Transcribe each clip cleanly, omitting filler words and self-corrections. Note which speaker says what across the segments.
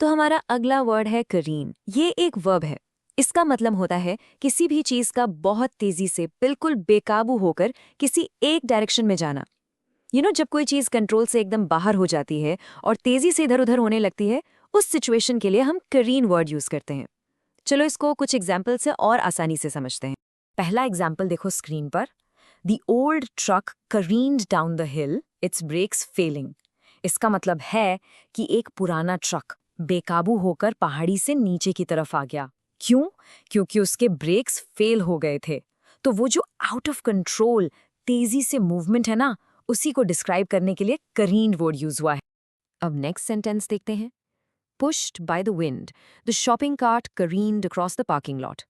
Speaker 1: तो हमारा अगला वर्ड है करीन। ये एक वर्ब है। इसका मतलब होता है किसी भी चीज का बहुत तेजी से बिल्कुल बेकाबू होकर किसी एक डायरेक्शन में जाना। जब कोई चीज कंट्रोल से एकदम बाहर हो जाती है और तेजी से इधर उधर होने लगती है, उस सिचुएशन के लिए हम करीन वर्ड यूज करते हैं। चलो इसको कुछ एग्जाम्पल से और आसानी से समझते हैं। पहला एग्जाम्पल देखो स्क्रीन पर। The old truck careened down the hill, its brakes failing. इसका मतलब है कि एक पुराना ट्रक बेकाबू होकर पहाड़ी से नीचे की तरफ आ गया। क्यों? क्योंकि उसके ब्रेक्स फेल हो गए थे। तो वो जो आउट ऑफ कंट्रोल तेजी से मूवमेंट है ना, उसी को डिस्क्राइब करने के लिए करीन्ड वर्ड यूज हुआ है। अब नेक्स्ट सेंटेंस देखते हैं। Pushed by the wind, the shopping cart careened across the parking lot.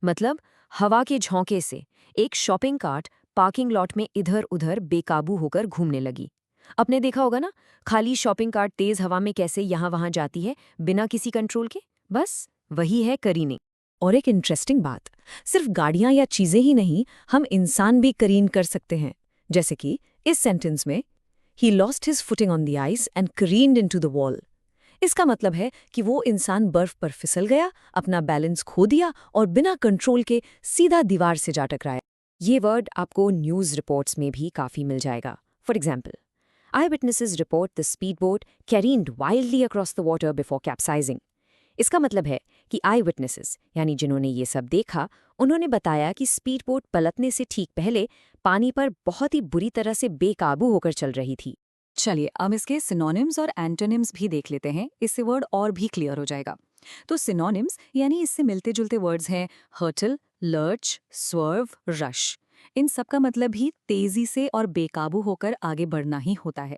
Speaker 1: मतलब हवा के झोंके से एक शॉपिंग कार्ट पार्किंग लॉट में इधर उधर बेकाबू होकर घूमने लगी। आपने देखा होगा ना, खाली शॉपिंग कार्ट तेज हवा में कैसे यहाँ वहां जाती है बिना किसी कंट्रोल के। बस वही है करीने। और एक इंटरेस्टिंग बात, सिर्फ गाड़ियां या चीजें ही नहीं, हम इंसान भी करीन कर सकते हैं। जैसे कि इस सेंटेंस में, he lost his footing on the ice and careened into the wall. इसका मतलब है कि वो इंसान बर्फ पर फिसल गया, अपना बैलेंस खो दिया और बिना कंट्रोल के सीधा दीवार से जा टकराया। ये वर्ड आपको न्यूज़ रिपोर्ट्स में भी काफ़ी मिल जाएगा। For example, eyewitnesses report the speed boat careened wildly across the water before capsizing. इसका मतलब है कि आई विटनेसेस यानी जिन्होंने ये सब देखा, उन्होंने बताया कि स्पीड बोट पलटने से ठीक पहले पानी पर बहुत ही बुरी तरह से बेकाबू होकर चल रही थी। चलिए अब इसके सिनोनिम्स और एंटोनिम्स भी देख लेते हैं, इससे वर्ड और भी क्लियर हो जाएगा। तो सिनोनिम्स यानी इससे मिलते जुलते वर्ड्स हैं हर्टल, लर्च, स्वर्व, रश। इन सब का मतलब भी तेजी से और बेकाबू होकर आगे बढ़ना ही होता है।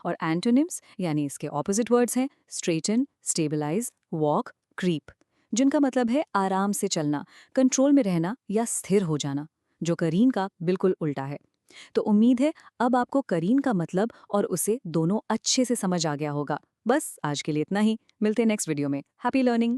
Speaker 1: और एंटोनिम्स यानी इसके ऑपोजिट वर्ड्स हैं स्ट्रेटन, स्टेबलाइज, वॉक, क्रीप, जिनका मतलब है आराम से चलना, कंट्रोल में रहना या स्थिर हो जाना, जो करीन का बिल्कुल उल्टा है। तो उम्मीद है अब आपको करीन का मतलब और उसे दोनों अच्छे से समझ आ गया होगा। बस आज के लिए इतना ही। मिलते हैं नेक्स्ट वीडियो में। Happy learning.